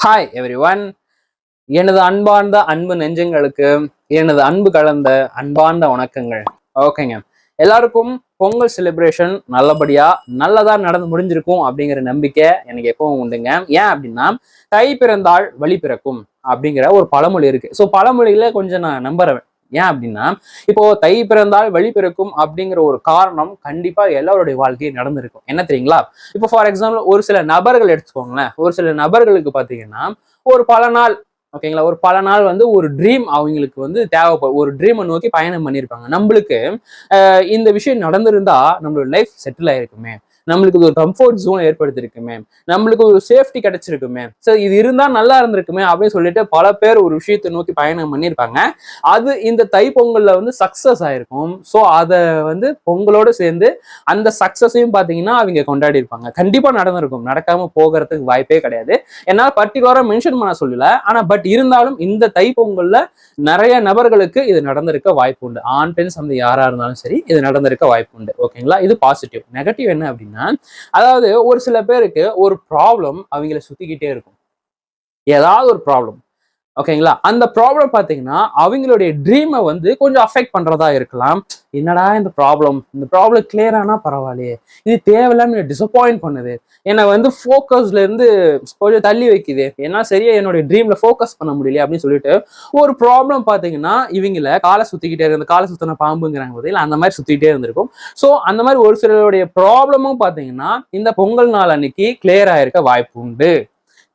Hi everyone. எனது அன்பார்ந்த அன்பு நெஞ்சங்களுக்கு எனது அன்பு கலந்த அன்பார்ந்த வணக்கங்கள். ஓகேங்க, எல்லாருக்கும் பொங்கல் செலிப்ரேஷன் நல்லதா நடந்து முடிஞ்சிருக்கும் அப்படிங்கிற நம்பிக்கை எனக்கு எப்பவும் உண்டுங்க. ஏன் அப்படின்னா, தை பிறந்தால் வழி பிறக்கும் அப்படிங்கிற ஒரு பழமொழி இருக்கு. ஸோ பழமொழியில கொஞ்சம் நான் நம்புறேன். ஏன் அப்படின்னா, இப்போ தை பிறந்தால் வழி பிறக்கும் அப்படிங்கிற ஒரு காரணம் கண்டிப்பா எல்லாருடைய வாழ்க்கையும் நடந்திருக்கும். என்ன தெரியுங்களா? இப்போ ஃபார் எக்ஸாம்பிள் ஒரு சில நபர்கள் எடுத்துக்கோங்களேன். ஒரு சில நபர்களுக்கு பாத்தீங்கன்னா ஒரு பல நாள், ஓகேங்களா, ஒரு பல நாள் ஒரு ட்ரீம் அவங்களுக்கு தேவைப்படும். ஒரு ட்ரீமை நோக்கி பயணம் பண்ணியிருப்பாங்க. நம்மளுக்கு இந்த விஷயம் நடந்திருந்தா நம்மளோட லைஃப் செட்டில் ஆயிருக்குமே, நம்மளுக்கு ஒரு கம்ஃபர்ட் ஜோன் ஏற்படுத்திருக்குமே, நம்மளுக்கு ஒரு சேஃப்டி கிடைச்சிருக்குமே, ஸோ இது இருந்தா நல்லா இருந்திருக்குமே அப்படின்னு சொல்லிட்டு பல பேர் ஒரு விஷயத்தை நோக்கி பயணம் பண்ணியிருப்பாங்க. அது இந்த தை பொங்கல்ல சக்சஸ் ஆயிருக்கும். ஸோ அதை பொங்கலோட சேர்ந்து அந்த சக்சஸையும் பார்த்தீங்கன்னா அவங்க கொண்டாடி இருப்பாங்க. கண்டிப்பா நடந்திருக்கும், நடக்காம போகிறதுக்கு வாய்ப்பே கிடையாது. ஏன்னா பர்டிகுலரா மென்ஷன் பண்ண சொல்லல, ஆனா பட் இருந்தாலும் இந்த தை பொங்கல்ல நிறைய நபர்களுக்கு இது நடந்திருக்க வாய்ப்பு உண்டு. ஆண் பெண் சந்தை யாரா இருந்தாலும் சரி இது நடந்திருக்க வாய்ப்பு உண்டு. ஓகேங்களா, இது பாசிட்டிவ். நெகட்டிவ் என்ன அப்படின்னா, அதாவது ஒரு சில பேருக்கு ஒரு ப்ராப்ளம் அவங்கள சுத்திக்கிட்டே இருக்கும். ஏதாவது ஒரு ப்ராப்ளம், ஓகேங்களா, அந்த ப்ராப்ளம் பாத்தீங்கன்னா அவங்களுடைய ட்ரீமை கொஞ்சம் அஃபெக்ட் பண்றதா இருக்கலாம். என்னடா இந்த ப்ராப்ளம் கிளியர் ஆனா பரவாயில்லையே, இது தேவையில்லாம டிசப்பாயிண்ட் பண்ணுது, என்னை ஃபோக்கஸ்ல இருந்து கொஞ்சம் தள்ளி வைக்குது, ஏன்னா சரியா என்னுடைய ட்ரீம்ல ஃபோக்கஸ் பண்ண முடியல அப்படின்னு சொல்லிட்டு ஒரு ப்ராப்ளம் பாத்தீங்கன்னா இவங்கள காலை சுத்திக்கிட்டே இருந்து, காலை சுத்தின பாம்புங்கிறாங்க பதில் அந்த மாதிரி சுத்திக்கிட்டே இருந்திருக்கும். ஸோ அந்த மாதிரி ஒரு சிலருடைய ப்ராப்ளமும் பாத்தீங்கன்னா இந்த பொங்கல் நாள் அன்னைக்கு கிளியர் ஆயிருக்க வாய்ப்பு உண்டு.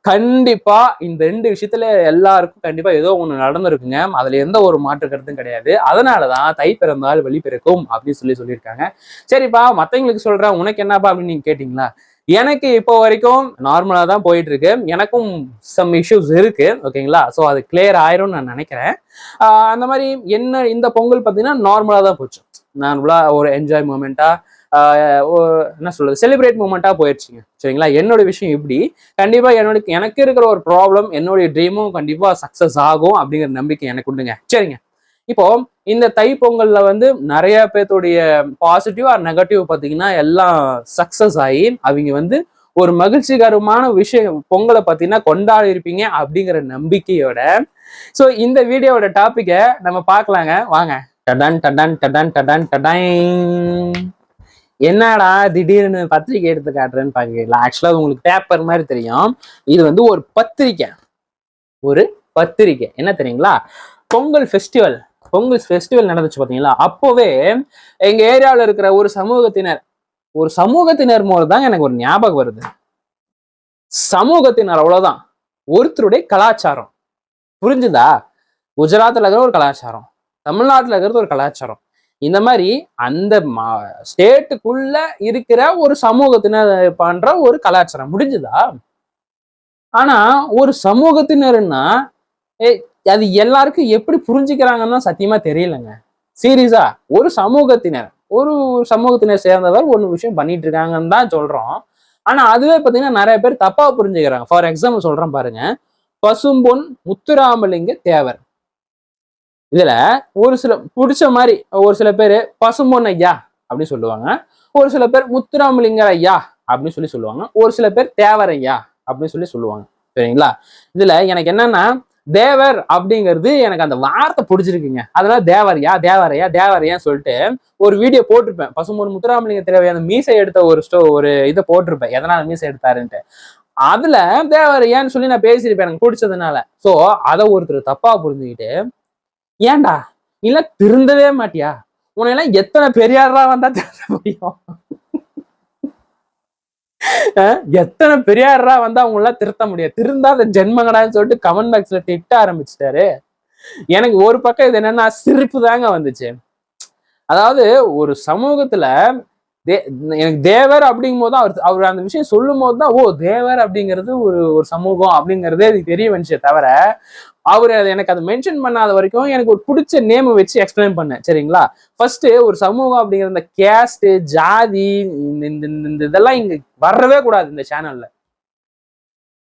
கண்டிப்பா இந்த ரெண்டு விஷயத்துல எல்லாருக்கும் கண்டிப்பா ஏதோ ஒண்ணு நடந்திருக்குங்க. அதுல எந்த ஒரு மாற்று கருத்தும் கிடையாது. அதனாலதான் தை பிறந்தால் வழி பிறக்கும் அப்படின்னு சொல்லியிருக்காங்க. சரிப்பா, மத்தவங்களுக்கு சொல்றேன், உனக்கு என்னப்பா அப்படின்னு நீங்க கேட்டீங்களா? எனக்கு இப்போ வரைக்கும் நார்மலா தான் போயிட்டு இருக்கு. எனக்கும் சம் இஷ்யூஸ் இருக்கு, ஓகேங்களா. ஸோ அது கிளியர் ஆயிரும்னு நான் நினைக்கிறேன். அந்த மாதிரி என்ன இந்த பொங்கல் பார்த்தீங்கன்னா நார்மலா தான் போச்சு. நார்மலா ஒரு என்ஜாய் மூமெண்டா, என்ன சொல்றது, செலிப்ரேட் மூமெண்டா போயிடுச்சுங்க. சரிங்களா, என்னோட விஷயம் இப்படி. கண்டிப்பா எனக்கு இருக்கிற ஒரு ப்ராப்ளம், என்னுடைய ட்ரீமும் கண்டிப்பா சக்சஸ் ஆகும் அப்படிங்கிற நம்பிக்கை எனக்கு உண்டுங்க. சரிங்க, இப்போ இந்த தை பொங்கல்ல நிறைய பேர்த்துடைய பாசிட்டிவ் ஆர் நெகட்டிவ் பார்த்தீங்கன்னா எல்லாம் சக்சஸ் ஆகி அவங்க ஒரு மகிழ்ச்சிகரமான விஷயம் பொங்கலை பார்த்தீங்கன்னா கொண்டாடி இருப்பீங்க அப்படிங்கிற நம்பிக்கையோட ஸோ இந்த வீடியோவோட டாபிக்கை நம்ம பார்க்கலாங்க, வாங்க. டடன் டடன் டடன் டடன் டடன். என்னடா திடீர்னு பத்திரிக்கை எடுத்து காட்டுறேன்னு பாக்கீங்களா? ஆக்சுவலா உங்களுக்கு பேப்பர் மாதிரி தெரியும், இது ஒரு பத்திரிக்கை. ஒரு பத்திரிக்கை என்ன தெரியுங்களா? பொங்கல் ஃபெஸ்டிவல் நடந்துச்சு பாத்தீங்களா? அப்போவே எங்க ஏரியாவில் இருக்கிற ஒரு சமூகத்தினர் மூலம் தான் எனக்கு ஒரு ஞாபகம் வருது. சமூகத்தினர் அவ்வளவுதான், ஒருத்தருடைய கலாச்சாரம். புரிஞ்சுதா? குஜராத்ல இருக்கிற ஒரு கலாச்சாரம், தமிழ்நாட்டுல இருக்கிறது ஒரு கலாச்சாரம். இந்த மாதிரி அந்த ஸ்டேட்டுக்குள்ள இருக்கிற ஒரு சமூகத்தினர் பண்ற ஒரு கலாச்சாரம். முடிஞ்சுதா? ஆனா ஒரு சமூகத்தினர்னா அது எல்லாருக்கும் எப்படி புரிஞ்சுக்கிறாங்கன்னா சத்தியமா தெரியலங்க. சீரியஸா, ஒரு சமூகத்தினர் சேர்ந்தவர் ஒரு விஷயம் பண்ணிட்டு இருக்காங்கன்னு தான் சொல்றோம். ஆனா அதுவே பாத்தீங்கன்னா நிறைய பேர் தப்பா புரிஞ்சுக்கிறாங்க. ஃபார் எக்ஸாம்பிள் சொல்றேன் பாருங்க, பசும்பொன் முத்துராமலிங்க தேவர். இதுல ஒரு சில பிடிச்ச மாதிரி ஒரு சில பேர் பசும்பொன் ஐயா அப்படின்னு சொல்லுவாங்க, ஒரு சில பேர் முத்துராமலிங்க ஐயா அப்படின்னு சொல்லுவாங்க, ஒரு சில பேர் தேவர் ஐயா அப்படின்னு சொல்லுவாங்க. சரிங்களா, இதுல எனக்கு என்னன்னா தேவர் அப்படிங்கிறது எனக்கு அந்த வார்த்தை பிடிச்சிருக்குங்க. அதனால தேவரையான்னு சொல்லிட்டு ஒரு வீடியோ போட்டிருப்பேன். பசும்பொன் முத்துராமலிங்க தேவர் அந்த மீசை எடுத்த ஒரு இதை போட்டிருப்பேன், எதனால மீசை எடுத்தாருன்ட்டு. அதுல தேவரையான்னு சொல்லி நான் பேசியிருப்பேன் எனக்கு பிடிச்சதுனால. சோ அதை ஒருத்தர் தப்பா புரிஞ்சுக்கிட்டு, ஏன்டா இல்ல திருந்தவே மாட்டியா, உனையெல்லாம் எத்தனை பெரியாரா வந்தா திருந்த முடியும், எத்தனை பெரியாரா வந்தா அவங்க எல்லாம் திருத்த முடியாது, திருந்தாத ஜென்மங்கடான்னு சொல்லிட்டு கமெண்ட் பாக்ஸ்ல திட்ட ஆரம்பிச்சிட்டாரு. எனக்கு ஒரு பக்கம் இது என்னன்னா சிரிப்பு தாங்க வந்துச்சு. அதாவது ஒரு சமூகத்துல எனக்கு தேவர் அப்படிங்கும் போது அவர் அந்த விஷயம் சொல்லும் போதுதான் தேவர் அப்படிங்கிறது ஒரு சமூகம் அப்படிங்கறதே எனக்கு தெரிய வந்துச்சே தவிர, அவரு எனக்கு அதை மென்ஷன் பண்ணாத வரைக்கும் எனக்கு ஒரு பிடிச்ச நேம் வச்சு எக்ஸ்பிளைன் பண்ணேன். சரிங்களா, ஃபர்ஸ்ட் ஒரு சமூகம் அப்படிங்கிற இந்த கேஸ்ட், ஜாதி, இந்த இதெல்லாம் இங்க வரவே கூடாது இந்த சேனல்ல.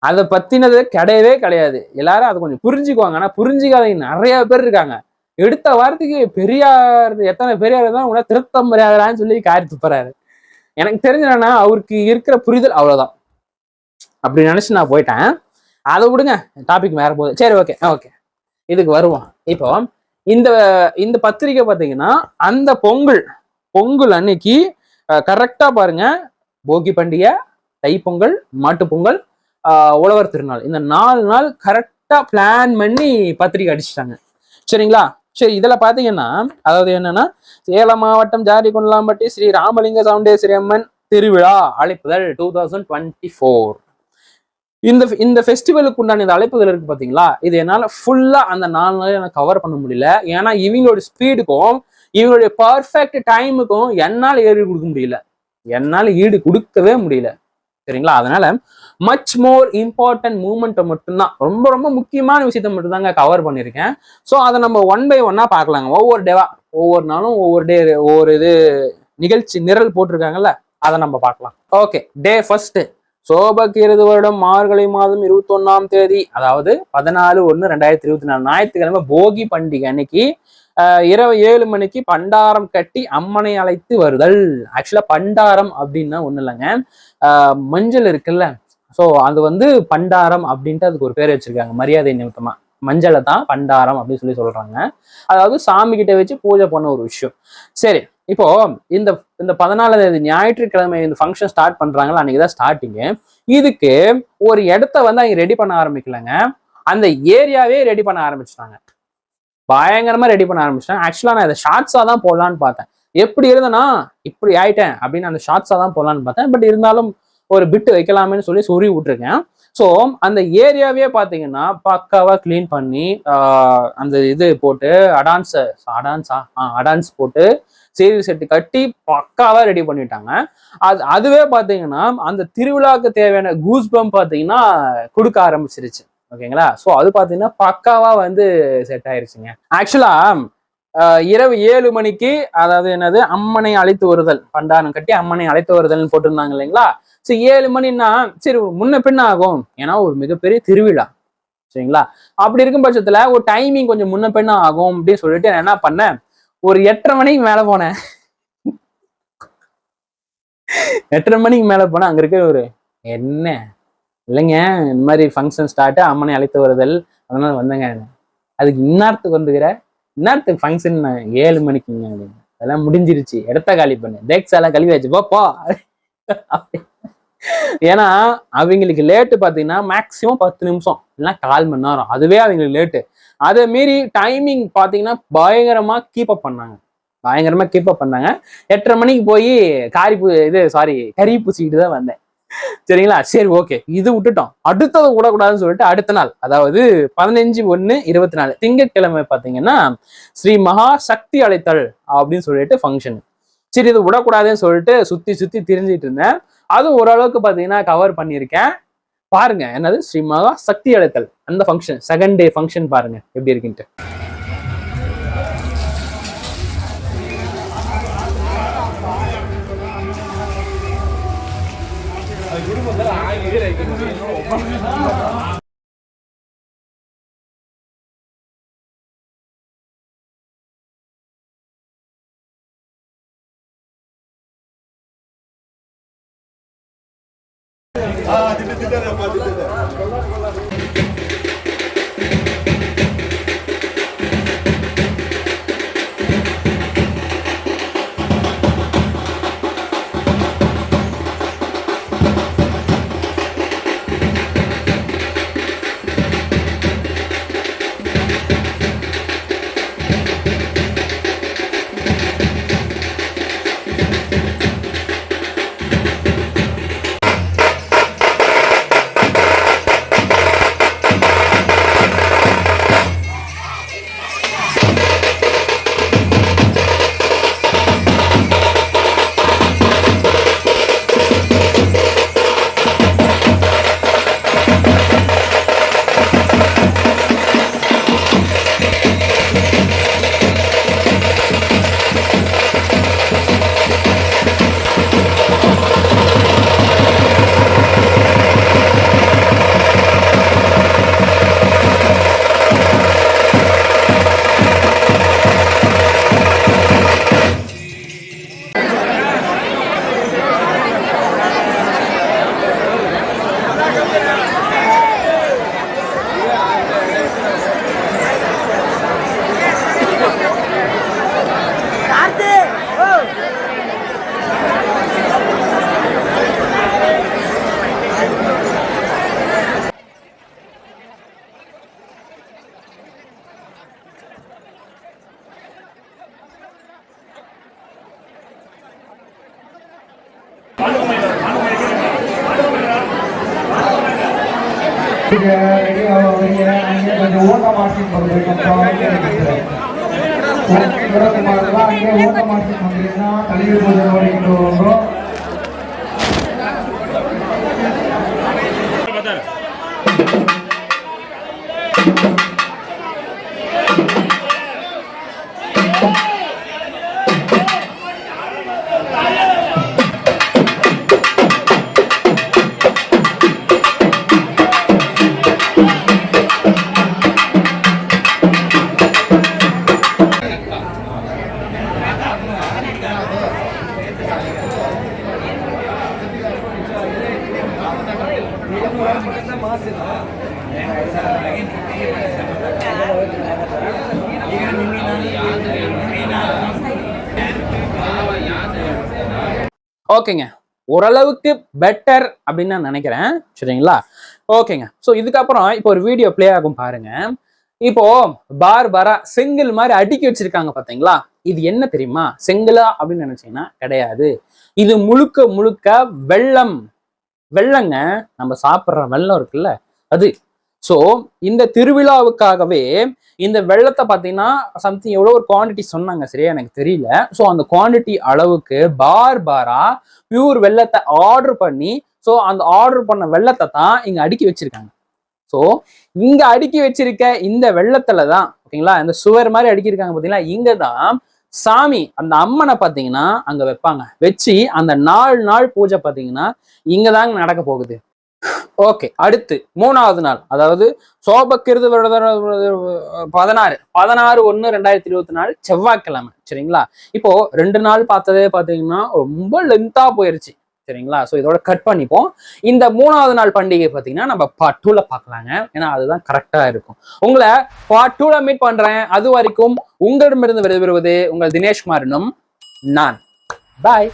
அதை பத்தினது கிடையவே கிடையாது. எல்லாரும் அதை கொஞ்சம் புரிஞ்சுக்குவாங்க. ஆனா புரிஞ்சுக்காதவங்க நிறைய பேர் இருக்காங்க. எடுத்த வாரத்துக்கு பெரியார், எத்தனை பெரியார் தான் உங்களை திருத்தம் பெரியாரான்னு சொல்லி காரி துப்புறாரு. எனக்கு தெரிஞ்சனா அவருக்கு இருக்கிற புரிதல் அவ்வளவுதான் அப்படி நினைச்சு நான் போயிட்டேன். அதை விடுங்க, டாபிக் வேற போகுது. சரி, ஓகே ஓகே, இதுக்கு வருவோம். இப்போ இந்த இந்த பத்திரிக்கை பார்த்தீங்கன்னா அந்த பொங்கல் அன்னைக்கு கரெக்டா பாருங்க, போகி பண்டிகை, தைப்பொங்கல், மாட்டுப்பொங்கல், உழவர் திருநாள், இந்த 4 நாள் கரெக்டா பிளான் பண்ணி பத்திரிக்கை அடிச்சுட்டாங்க. சரிங்களா? சரி, இதுல பாத்தீங்கன்னா அதாவது என்னன்னா, சேலம் மாவட்டம் ஜாரிகொண்டலாம்பட்டி ஸ்ரீ ராமலிங்க சவுண்டேஸ்வரி அம்மன் திருவிழா அழைப்புதல் 2024. இந்த ஃபெஸ்டிவலுக்கு உண்டான இந்த அழைப்புதல் இருக்கு பாத்தீங்களா, இது என்னால ஃபுல்லா அந்த 4 நாள் எனக்கு கவர் பண்ண முடியல. ஏன்னா இவங்களோட ஸ்பீடுக்கும் இவங்களுடைய பர்ஃபெக்ட் டைமுக்கும் என்னால் ஈடு கொடுக்கவே முடியல. சரிங்களா? அதனால மச் மோர் இம்பார்ட்டன்ட் மூமெண்ட்டை மட்டும்தான், ரொம்ப ரொம்ப முக்கியமான விஷயத்த மட்டும் தாங்க கவர் பண்ணியிருக்கேன். ஸோ அதை நம்ம 1 by 1 பார்க்கலாங்க. ஒவ்வொரு டேவா, ஒவ்வொரு நாளும் ஒவ்வொரு இது நிகழ்ச்சி நிரல் போட்டிருக்காங்கல்ல, அதை நம்ம பார்க்கலாம். ஓகே, டே ஃபர்ஸ்ட், சோபகிருது வருடம் மார்கழி மாதம் 21ஆம் தேதி, அதாவது 14/1/2024 ஞாயிற்றுக்கிழமை போகி பண்டிகை அன்னைக்கு இரவு 7 மணிக்கு பண்டாரம் கட்டி அம்மனை அழைத்து வருதல். ஆக்சுவலா பண்டாரம் அப்படின்னா ஒண்ணு இல்லைங்க, மஞ்சள் இருக்குல்ல, ஸோ அது பண்டாரம் அப்படின்ட்டு அதுக்கு ஒரு பேர் வச்சிருக்காங்க, மரியாதை நிமித்தமா. மஞ்சளை தான் பண்டாரம் அப்படின்னு சொல்றாங்க. அதாவது சாமி கிட்ட வச்சு பூஜை பண்ண ஒரு விஷயம். சரி, இப்போ இந்த 14ஆம் தேதி ஞாயிற்றுக்கிழமை இந்த ஃபங்க்ஷன் ஸ்டார்ட் பண்றாங்களா, அன்னைக்குதான் ஸ்டார்டிங்கு. இதுக்கு ஒரு இடத்த அவங்க ரெடி பண்ண ஆரம்பிக்கலங்க, அந்த ஏரியாவே ரெடி பண்ண ஆரம்பிச்சிட்டாங்க. பயங்கரமா ரெடி பண்ண ஆரம்பிச்சிட்டாங்க. ஆக்சுவலா நான் இதை ஷார்ட்ஸா தான் போடலான்னு பார்த்தேன். எப்படி இருந்தேன்னா இப்படி ஆயிட்டேன் அப்படின்னு அந்த ஷார்ட்ஸா தான் போடலான்னு பார்த்தேன். பட் இருந்தாலும் ஒரு பிட்டு வைக்கலாமேன்னு சொல்லி விட்டுருக்கேன். ஸோ அந்த ஏரியாவே பார்த்தீங்கன்னா பக்காவா கிளீன் பண்ணி அந்த இது போட்டு அடான்ஸ் போட்டு சேரி செட்டு கட்டி பக்காவா ரெடி பண்ணிட்டாங்க. அதுவே பார்த்தீங்கன்னா அந்த திருவிழாவுக்கு தேவையான கூஸ் பம்ப் பார்த்தீங்கன்னா கொடுக்க ஆரம்பிச்சிருச்சு. ஓகேங்களா? ஸோ அது பார்த்தீங்கன்னா பக்காவா செட் ஆயிருச்சுங்க. ஆக்சுவலா இரவு 7 மணிக்கு, அதாவது என்னது, அம்மனை அழைத்து வருதல், பண்டாரம் கட்டி அம்மனை அழைத்து வருதல்னு போட்டிருந்தாங்க இல்லைங்களா? சரி, 7 மணின்னா சரி முன்ன பின்ன ஆகும், ஏன்னா ஒரு மிகப்பெரிய திருவிழா. சரிங்களா? அப்படி இருக்கும் பட்சத்துல ஒரு டைமிங் கொஞ்சம் முன்ன பின்ன ஆகும் அப்படின்னு சொல்லிட்டு நான் என்ன பண்ணேன், ஒரு 8:30 மணிக்கு மேல போனேன். 8:30 மணிக்கு மேல போனேன். அங்க இருக்க ஒரு என்ன இல்லைங்க, இந்த மாதிரி ஃபங்க்ஷன் ஸ்டார்ட், அம்மனை அழைத்து வருதல், அதனால வந்தேங்க. அதுக்கு இன்னார்த்துக்கு ஃபங்க்ஷன் 7 மணிக்குங்க, அதெல்லாம் முடிஞ்சிருச்சு, இடத்த காலி பண்ணு, டேக்ஸ் எல்லாம் கழுவியாச்சு, போ. ஏன்னா அவங்களுக்கு லேட்டு பார்த்தீங்கன்னா மேக்சிமம் 10 நிமிஷம் இல்லைன்னா 1/4 மணி நேரம், அதுவே அவங்களுக்கு லேட்டு. அதை மீறி டைமிங் பார்த்தீங்கன்னா பயங்கரமா கீப் அப் பண்ணாங்க. 8:30 மணிக்கு போய் கறி பூசிக்கிட்டு தான் வந்தேன். சரிங்களா? சரி, ஓகே, இது விட்டுட்டோம். அடுத்தது விடக்கூடாதுன்னு சொல்லிட்டு அடுத்த நாள், அதாவது 15/1/24 திங்கட்கிழமை பார்த்தீங்கன்னா ஸ்ரீ மகா சக்தி அழைத்தல் அப்படின்னு சொல்லிட்டு ஃபங்க்ஷன். சரி, இது விடக்கூடாதுன்னு சொல்லிட்டு சுத்தி திரிஞ்சிட்டு இருந்தேன். அதுவும் ஓரளவுக்கு பார்த்தீங்கன்னா கவர் பண்ணியிருக்கேன். பாருங்க, என்னது ஸ்ரீ மகா சக்தி அழைத்தல் அந்த ஃபங்க்ஷன், செகண்ட் டே ஃபங்க்ஷன் பாருங்க எப்படி இருக்குன்ட்டு. அங்கே கொஞ்சம் ஓட்ட மார்க்கிங் பண்ணுறது விடக்குமாரெல்லாம் அங்கே ஓட்ட மார்க்கிங் பண்ணுறீங்கன்னா கழிவு பூஜை ஓடிக்கிட்டு வரும். ஓகேங்க, ஓரளவுக்கு பெட்டர் அப்படின்னு நான் நினைக்கிறேன். சரிங்களா? ஓகேங்க. ஸோ இதுக்கப்புறம் இப்போ ஒரு வீடியோ பிளே ஆகும் பாருங்க. இப்போ பார்பரா செங்கல் மாதிரி அடுக்கி வச்சிருக்காங்க பாத்தீங்களா? இது என்ன தெரியுமா? செங்கலா அப்படின்னு நினைச்சீங்கன்னா கிடையாது. இது முழுக்க முழுக்க வெள்ளம். வெள்ளங்க, நம்ம சாப்பிட்ற வெள்ளம் இருக்குல்ல அது. ஸோ இந்த திருவிழாவுக்காகவே இந்த வெள்ளத்தை பார்த்தீங்கன்னா சம்திங் எவ்வளோ ஒரு குவான்டிட்டி சொன்னாங்க, சரியா எனக்கு தெரியல. ஸோ அந்த குவான்டிட்டி அளவுக்கு பார்பரா பியூர் வெள்ளத்தை ஆர்டர் பண்ணி, ஸோ அந்த ஆர்டர் பண்ண வெள்ளத்தை தான் இங்க அடுக்கி வச்சிருக்காங்க. ஸோ இங்க அடுக்கி வச்சிருக்க இந்த வெள்ளத்துல தான், ஓகேங்களா, இந்த சுவர் மாதிரி அடுக்கியிருக்காங்க பார்த்தீங்களா, இங்க தான் சாமி அந்த அம்மனை பார்த்தீங்கன்னா அங்க வைப்பாங்க. வச்சு அந்த 4 நாள் பூஜை பார்த்தீங்கன்னா இங்க தாங்க நடக்க போகுது. ஓகே, அடுத்து 3வது நாள், அதாவது சோபக்கிருது 16/1/2024 செவ்வாய்க்கிழமை. சரிங்களா? இப்போ 2 நாள் பார்த்ததே பார்த்தீங்கன்னா ரொம்ப லென்த்தா போயிருச்சு. சரிங்களா? ஸோ இதோட கட் பண்ணிப்போம். இந்த 3வது நாள் பண்டிகை பார்த்தீங்கன்னா நம்ம பார்ட் 2ல பார்க்கலாங்க. ஏன்னா அதுதான் கரெக்டா இருக்கும். உங்களை பார்ட் 2ல மீட் பண்றேன். அது வரைக்கும் உங்களிடமிருந்து விடைபெறுவது உங்கள் தினேஷ்குமாரனும் நான். பாய்.